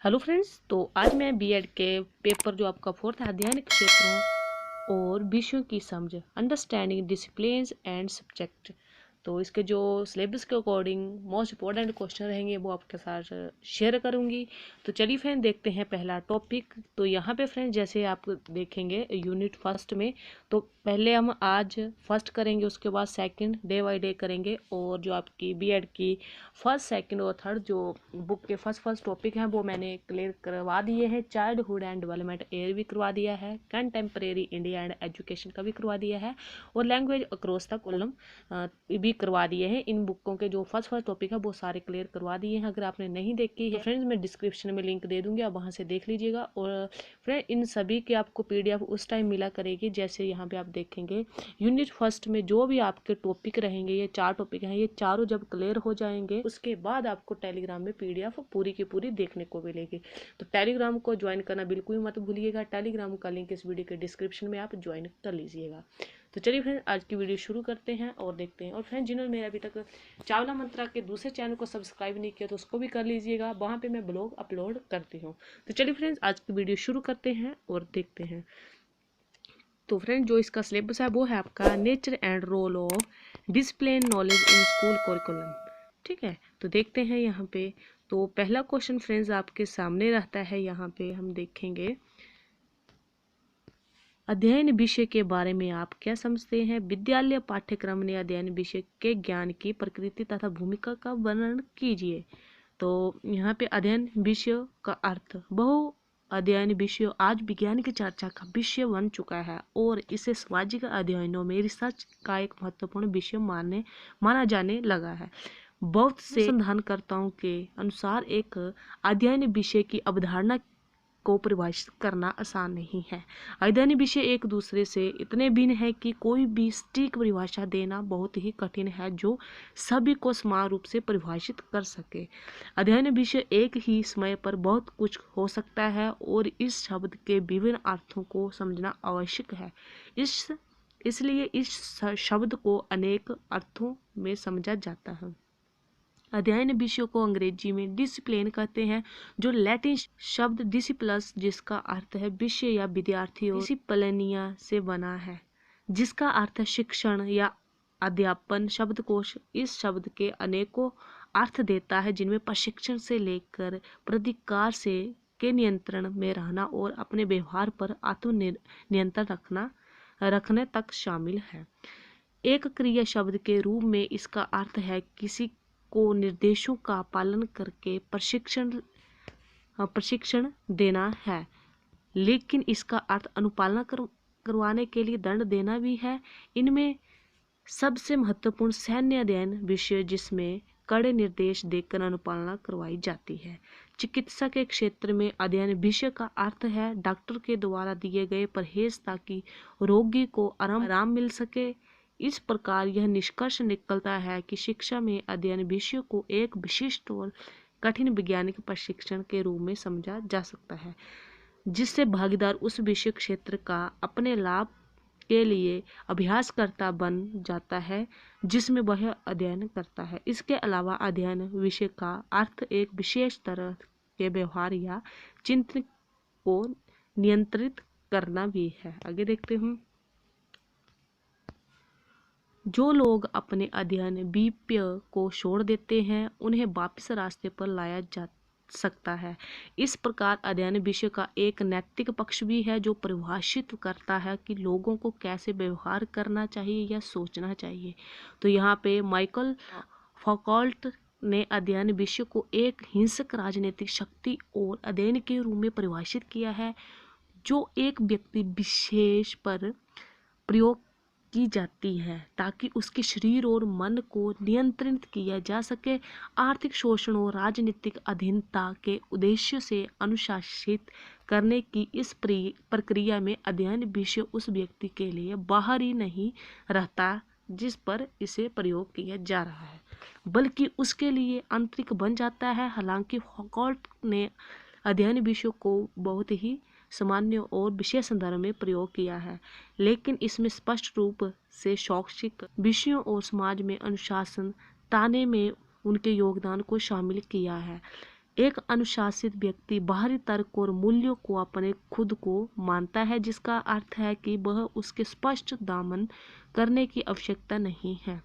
Hello friends, तो आज मैं बीएड के पेपर जो आपका फोर्थ है अध्ययन क्षेत्रों और विषयों की समझ अंडरस्टैंडिंग डिसिप्लिन्स एंड सब्जेक्ट। तो इसके जो सिलेबस के अकॉर्डिंग मोस्ट इंपॉर्टेंट क्वेश्चन रहेंगे वो आपके साथ शेयर करूंगी। तो चलिए फ्रेंड देखते हैं पहला टॉपिक। तो यहाँ पे फ्रेंड जैसे आप देखेंगे यूनिट फर्स्ट में, तो पहले हम आज फर्स्ट करेंगे, उसके बाद सेकंड डे बाई डे करेंगे। और जो आपकी बीएड की फर्स्ट सेकंड और थर्ड जो बुक के फर्स्ट टॉपिक हैं वो मैंने क्लियर करवा दिए हैं। चाइल्डहुड एंड डेवलपमेंट एयर भी करवा दिया है, कंटेम्प्रेरी इंडिया एंड एजुकेशन का भी करवा दिया है, और लैंग्वेज अक्रॉस द कॉलम भी करवा दिए हैं। इन बुकों के जो फर्स्ट टॉपिक है वो सारे क्लियर करवा दिए हैं। अगर आपने नहीं देखी है फ्रेंड्स, मैं डिस्क्रिप्शन में लिंक दे दूंगी, आप वहाँ से देख लीजिएगा। और फ्रेंड इन सभी के आपको पीडीएफ उस टाइम मिला करेगी जैसे यहाँ पे आप देखेंगे यूनिट फर्स्ट में जो भी आपके टॉपिक रहेंगे, ये 4 टॉपिक हैं, ये चारों जब क्लियर हो जाएंगे उसके बाद आपको टेलीग्राम में पीडीएफ पूरी की पूरी देखने को मिलेगी। तो टेलीग्राम को ज्वाइन करना बिल्कुल मत भूलिएगा। टेलीग्राम का लिंक इस वीडियो के डिस्क्रिप्शन में आप ज्वाइन कर लीजिएगा। तो चलिए फ्रेंड आज की वीडियो शुरू करते हैं और देखते हैं। और फ्रेंड जिन्होंने मेरा अभी तक चावला मंत्रा के दूसरे चैनल को सब्सक्राइब नहीं किया तो उसको भी कर लीजिएगा, वहाँ पे मैं ब्लॉग अपलोड करती हूँ। तो चलिए फ्रेंड्स आज की वीडियो शुरू करते हैं और देखते हैं। तो फ्रेंड जो इसका सिलेबस है वो है आपका nature and role of discipline knowledge in school curriculum. ठीक है, तो देखते हैं यहाँ पे। तो पहला क्वेश्चन फ्रेंड्स आपके सामने रहता है, यहाँ पे हम देखेंगे अध्ययन विषय के बारे में आप क्या समझते हैं। विद्यालय पाठ्यक्रम ने अध्ययन विषय के ज्ञान की प्रकृति तथा भूमिका का वर्णन कीजिए। तो यहाँ पे अध्ययन विषय का अर्थ बहु अध्ययन विषय आज विज्ञान की चर्चा का विषय बन चुका है और इसे सामाजिक अध्ययनों में रिसर्च का एक महत्वपूर्ण विषय माना जाने लगा है। बहुत से अनुसंधानकर्ताओं के अनुसार एक अध्ययन विषय की अवधारणा को परिभाषित करना आसान नहीं है। अध्ययन विषय एक दूसरे से इतने भिन्न है कि कोई भी सटीक परिभाषा देना बहुत ही कठिन है जो सभी को समान रूप से परिभाषित कर सके। अध्ययन विषय एक ही समय पर बहुत कुछ हो सकता है और इस शब्द के विभिन्न अर्थों को समझना आवश्यक है। इसलिए इस शब्द को अनेक अर्थों में समझा जाता है। अध्ययन विषयों को अंग्रेजी में डिसिप्लिन कहते हैं, जो लैटिन शब्द डिसिप्लस जिसका अर्थ है विषय या विद्यार्थी और डिसिप्लिनिया से बना है जिसका अर्थ है शिक्षण या अध्यापन। शब्दकोश इस शब्द के अनेकों अर्थ देता है जिनमें प्रशिक्षण से लेकर प्रतिकार से के नियंत्रण में रहना और अपने व्यवहार पर आत्मनियंत्रण रखने तक शामिल है। एक क्रिया शब्द के रूप में इसका अर्थ है किसी को निर्देशों का पालन करके प्रशिक्षण देना है, लेकिन इसका अर्थ अनुपालना करवाने के लिए दंड देना भी है। इनमें सबसे महत्वपूर्ण सैन्य अध्ययन विषय जिसमें कड़े निर्देश देकर अनुपालना करवाई जाती है। चिकित्सा के क्षेत्र में अध्ययन विषय का अर्थ है डॉक्टर के द्वारा दिए गए परहेज ताकि रोगी को आराम मिल सके। इस प्रकार यह निष्कर्ष निकलता है कि शिक्षा में अध्ययन विषय को एक विशिष्ट और कठिन वैज्ञानिक प्रशिक्षण के रूप में समझा जा सकता है जिससे भागीदार उस विषय क्षेत्र का अपने लाभ के लिए अभ्यासकर्ता बन जाता है जिसमें वह अध्ययन करता है। इसके अलावा अध्ययन विषय का अर्थ एक विशेष तरह के व्यवहार या चिंतन को नियंत्रित करना भी है। आगे देखते हैं। जो लोग अपने अध्ययन विषय को छोड़ देते हैं उन्हें वापस रास्ते पर लाया जा सकता है। इस प्रकार अध्ययन विषय का एक नैतिक पक्ष भी है जो परिभाषित करता है कि लोगों को कैसे व्यवहार करना चाहिए या सोचना चाहिए। तो यहाँ पे माइकल फौकॉल्ट ने अध्ययन विषय को एक हिंसक राजनीतिक शक्ति और अध्ययन के रूप में परिभाषित किया है जो एक व्यक्ति विशेष पर प्रयोग की जाती है ताकि उसके शरीर और मन को नियंत्रित किया जा सके। आर्थिक शोषण और राजनीतिक अधीनता के उद्देश्य से अनुशासित करने की इस प्रक्रिया में अध्ययन विषय उस व्यक्ति के लिए बाहर ही नहीं रहता जिस पर इसे प्रयोग किया जा रहा है, बल्कि उसके लिए आंतरिक बन जाता है। हालांकि फौकॉल्ट ने अध्ययन विषय को बहुत ही सामान्य और विशेष संदर्भ में प्रयोग किया है, लेकिन इसमें स्पष्ट रूप से शैक्षिक विषयों और समाज में अनुशासन ताने में उनके योगदान को शामिल किया है। एक अनुशासित व्यक्ति बाहरी तर्क और मूल्यों को अपने खुद को मानता है, जिसका अर्थ है कि वह उसके स्पष्ट दामन करने की आवश्यकता नहीं है।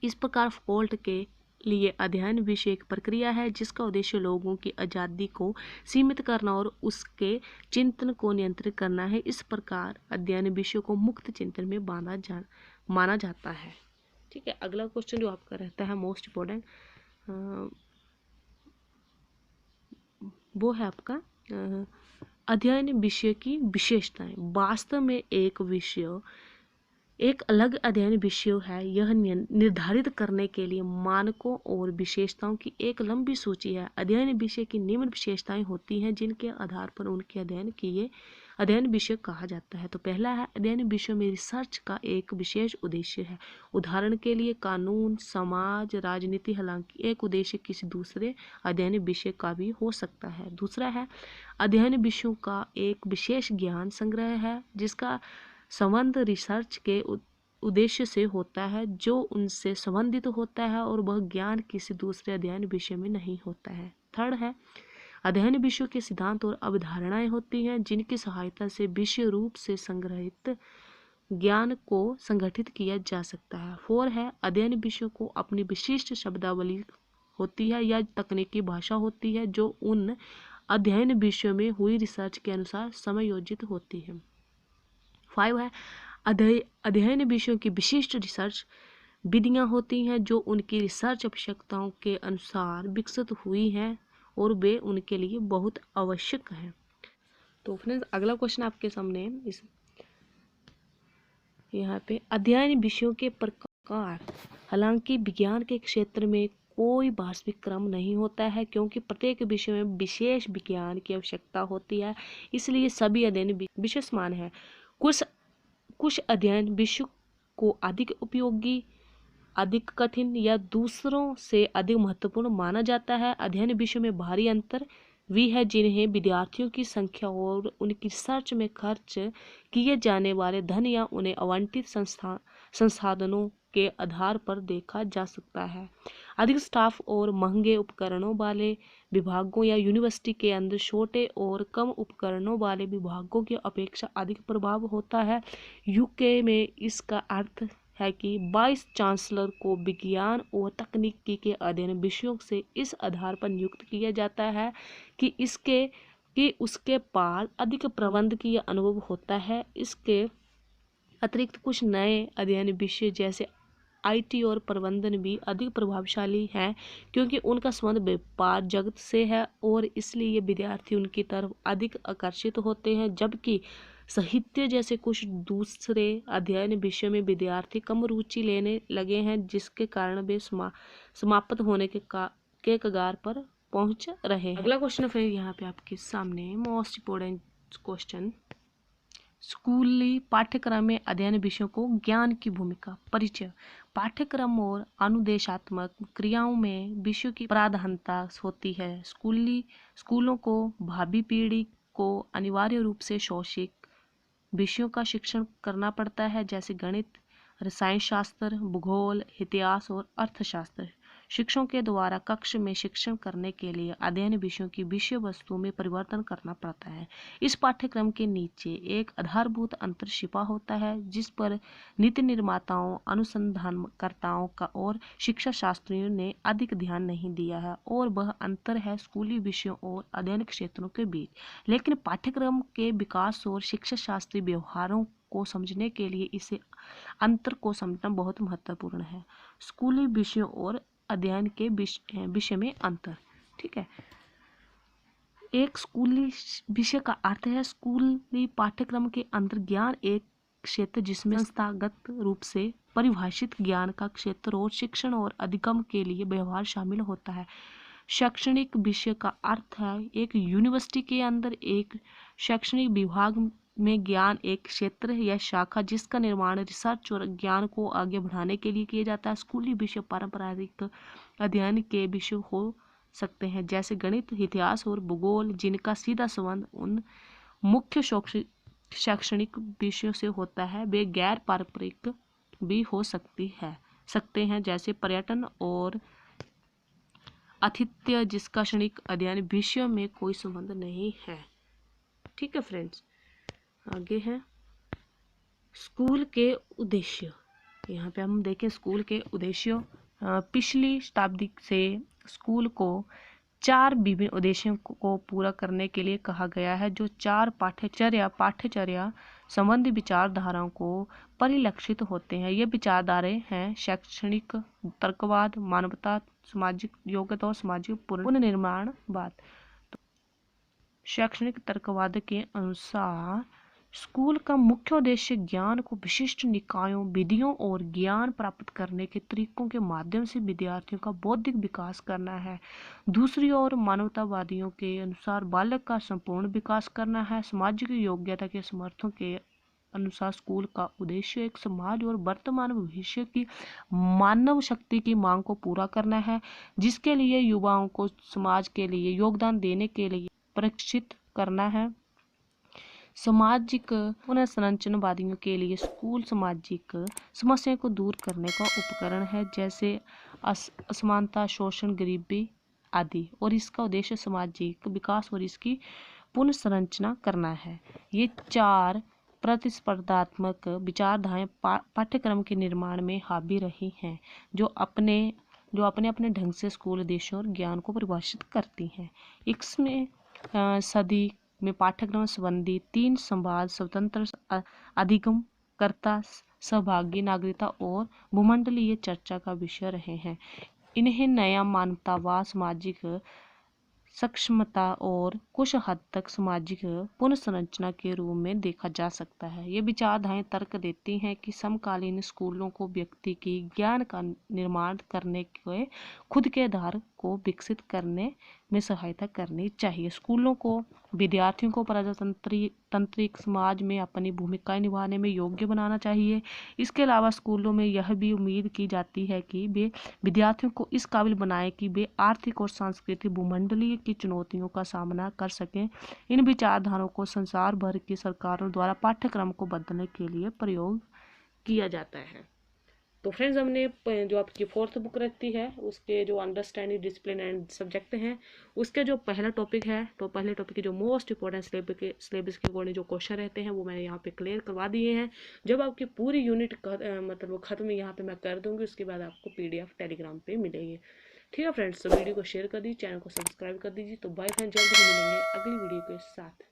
इस प्रकार फॉल्ट के लिए अध्ययन विषय एक प्रक्रिया है जिसका उद्देश्य लोगों की आज़ादी को सीमित करना और उसके चिंतन को नियंत्रित करना है। इस प्रकार अध्ययन विषय को मुक्त चिंतन में माना जाता है। ठीक है, अगला क्वेश्चन जो आपका रहता है मोस्ट इम्पोर्टेंट, वो है आपका अध्ययन विषय की विशेषताएं। वास्तव में एक विषय एक अलग अध्ययन विषय है। यह निर्धारित करने के लिए मानकों और विशेषताओं की एक लंबी सूची है। अध्ययन विषय की निम्न विशेषताएं होती हैं जिनके आधार पर उनके अध्ययन विषय कहा जाता है। तो पहला है, अध्ययन विषय में रिसर्च का एक विशेष उद्देश्य है। उदाहरण के लिए कानून, समाज, राजनीति। हालांकि एक उद्देश्य किसी दूसरे अध्ययन विषय का भी हो सकता है। दूसरा है, अध्ययन विषयों का एक विशेष ज्ञान संग्रह है जिसका संबंध रिसर्च के उद्देश्य से होता है, जो उनसे संबंधित होता है और वह ज्ञान किसी दूसरे अध्ययन विषय में नहीं होता है। थर्ड है, अध्ययन विषयों के सिद्धांत और अवधारणाएं होती हैं जिनकी सहायता से विषय रूप से संग्रहित ज्ञान को संगठित किया जा सकता है। फोर है, अध्ययन विषयों को अपनी विशिष्ट शब्दावली होती है या तकनीकी भाषा होती है जो उन अध्ययन विषयों में हुई रिसर्च के अनुसार समायोजित होती है। 5 है, अध्ययन विषयों की विशिष्ट रिसर्च विधियां होती हैं जो उनकी रिसर्च आवश्यकताओं के अनुसार विकसित हुई हैं और वे उनके लिए बहुत आवश्यक हैं। तो फ्रेंड्स, अगला क्वेश्चन आपके सामने इस यहाँ पे अध्ययन विषयों के प्रकार। हालांकि विज्ञान के क्षेत्र में कोई वास्तविक क्रम नहीं होता है क्योंकि प्रत्येक विषय में विशेष विज्ञान की आवश्यकता होती है, इसलिए सभी अध्ययन विषय समान है। कुछ अध्ययन विषय को अधिक उपयोगी, अधिक कठिन या दूसरों से अधिक महत्वपूर्ण माना जाता है। अध्ययन विषय में भारी अंतर भी है जिन्हें विद्यार्थियों की संख्या और उनकी रिसर्च में खर्च किए जाने वाले धन या उन्हें आवंटित संसाधनों के आधार पर देखा जा सकता है। अधिक स्टाफ और महंगे उपकरणों वाले विभागों या यूनिवर्सिटी के अंदर छोटे और कम उपकरणों वाले विभागों की अपेक्षा अधिक प्रभाव होता है। यूके में इसका अर्थ है कि वाइस चांसलर को विज्ञान और तकनीकी के अध्ययन विषयों से इस आधार पर नियुक्त किया जाता है कि उसके पास अधिक प्रबंधकीय अनुभव होता है। इसके अतिरिक्त कुछ नए अध्ययन विषय जैसे आईटी और प्रबंधन भी अधिक प्रभावशाली हैं क्योंकि उनका संबंध व्यापार जगत से है और इसलिए विद्यार्थी उनकी तरफ अधिक आकर्षित होते हैं, जबकि साहित्य जैसे कुछ दूसरे अध्ययन विषयों में विद्यार्थी कम रुचि लेने लगे हैं, जिसके कारण वे समाप्त होने के कगार पर पहुंच रहे हैं। अगला क्वेश्चन फिर यहाँ पे आपके सामने मोस्ट इम्पोर्टेंट क्वेश्चन, स्कूली पाठ्यक्रम में अध्ययन विषयों को ज्ञान की भूमिका। परिचय। पाठ्यक्रम और अनुदेशात्मक क्रियाओं में विषयों की प्राधान्यता होती है। स्कूलों को भावी पीढ़ी को अनिवार्य रूप से शैक्षिक विषयों का शिक्षण करना पड़ता है जैसे गणित, रसायन शास्त्र, भूगोल, इतिहास और अर्थशास्त्र। शिक्षकों के द्वारा कक्ष में शिक्षण करने के लिए अध्ययन विषयों की विषय वस्तु में परिवर्तन करना पड़ता है। इस पाठ्यक्रम के नीचे एक आधारभूत अंतर छिपा होता है जिस पर नीति निर्माताओं, अनुसंधानकर्ताओं का और शिक्षा शास्त्रियों ने अधिक ध्यान नहीं दिया है, और वह अंतर है स्कूली विषयों और अध्ययन क्षेत्रों के बीच। लेकिन पाठ्यक्रम के विकास और शिक्षा शास्त्रीय व्यवहारों को समझने के लिए इसे अंतर को समझना बहुत महत्वपूर्ण है। स्कूली विषयों और अध्ययन के विषय में अंतर। ठीक है, एक स्कूली विषय का अर्थ है स्कूली पाठ्यक्रम के अंदर ज्ञान एक क्षेत्र जिसमें संस्थागत रूप से परिभाषित ज्ञान का क्षेत्र और शिक्षण और अधिगम के लिए व्यवहार शामिल होता है। शैक्षणिक विषय का अर्थ है एक यूनिवर्सिटी के अंदर एक शैक्षणिक विभाग में ज्ञान एक क्षेत्र या शाखा जिसका निर्माण रिसर्च और ज्ञान को आगे बढ़ाने के लिए किया जाता है। स्कूली विषय पारंपरिक अध्ययन के विषय हो सकते हैं जैसे गणित, इतिहास और भूगोल, जिनका सीधा संबंध उन मुख्य शैक्षणिक विषयों से होता है। वे गैर पारंपरिक भी हो सकते हैं जैसे पर्यटन और आतिथ्य जिसका क्षणिक अध्ययन विषयों में कोई संबंध नहीं है। ठीक है फ्रेंड्स, आगे है स्कूल के उद्देश्य। यहाँ पे हम देखें स्कूल के उद्देश्यों। पिछली शताब्दी से स्कूल को 4 विभिन्न उद्देश्यों को पूरा करने के लिए कहा गया है, जो 4 पाठ्यचर्या संबंधी विचारधाराओं को परिलक्षित होते हैं। ये विचारधाराएं हैं शैक्षणिक तर्कवाद, मानवता, सामाजिक योग्यता और सामाजिक पुनर्निर्माणवाद। शैक्षणिक तर्कवाद के अनुसार स्कूल का मुख्य उद्देश्य ज्ञान को विशिष्ट निकायों, विधियों और ज्ञान प्राप्त करने के तरीकों के माध्यम से विद्यार्थियों का बौद्धिक विकास करना है। दूसरी ओर मानवतावादियों के अनुसार बालक का संपूर्ण विकास करना है। सामाजिक योग्यता के समर्थकों के अनुसार स्कूल का उद्देश्य एक समाज और वर्तमान भविष्य की मानव शक्ति की मांग को पूरा करना है, जिसके लिए युवाओं को समाज के लिए योगदान देने के लिए प्रशिक्षित करना है। सामाजिक पुनर्संरचनावादियों के लिए स्कूल सामाजिक समस्याओं को दूर करने का उपकरण है, जैसे असमानता, शोषण, गरीबी आदि, और इसका उद्देश्य सामाजिक विकास और इसकी पुनर्संरचना करना है। ये 4 प्रतिस्पर्धात्मक विचारधाराएं पाठ्यक्रम के निर्माण में हावी रही हैं, जो अपने अपने ढंग से स्कूल उद्देश्यों और ज्ञान को परिभाषित करती हैं। इसमें सदी में पाठ्यक्रम संबंधी 3 संवाद स्वतंत्र, अधिगम कर्ता, सहभागी नागरिकता और भूमंडलीय चर्चा का विषय रहे हैं। इन्हें नया मानवतावाद, सामाजिक सक्षमता और कुछ हद तक सामाजिक पुनर्संरचना के रूप में देखा जा सकता है। ये विचारधाराएं तर्क देती हैं कि समकालीन स्कूलों को व्यक्ति की ज्ञान का निर्माण करने के खुद के आधार को विकसित करने में सहायता करनी चाहिए। स्कूलों को विद्यार्थियों को प्रजातांत्रिक समाज में अपनी भूमिकाएं निभाने में योग्य बनाना चाहिए। इसके अलावा स्कूलों में यह भी उम्मीद की जाती है कि वे विद्यार्थियों को इस काबिल बनाएं कि वे आर्थिक और सांस्कृतिक भूमंडलीय की चुनौतियों का सामना कर सकें। इन विचारधाराओं को संसार भर की सरकारों द्वारा पाठ्यक्रम को बदलने के लिए प्रयोग किया जाता है। तो फ्रेंड्स, हमने जो आपकी 4th बुक रहती है उसके जो अंडरस्टैंडिंग डिसिप्लिन एंड सब्जेक्ट हैं, उसके जो पहला टॉपिक है, तो पहले टॉपिक के जो मोस्ट इंपॉर्टेंट सिलेबस के अकॉर्डिंग जो क्वेश्चन रहते हैं वो मैंने यहाँ पे क्लियर करवा दिए हैं। जब आपकी पूरी यूनिट मतलब वो खत्म यहाँ पे मैं कर दूंगी, उसके बाद आपको PDF टेलीग्राम पे मिलेगी। ठीक है फ्रेंड्स, तो वीडियो को शेयर कर दीजिए, चैनल को सब्सक्राइब कर दीजिए। तो बाय फ्रेंड, जल्द ही मिलेंगे अगली वीडियो के साथ।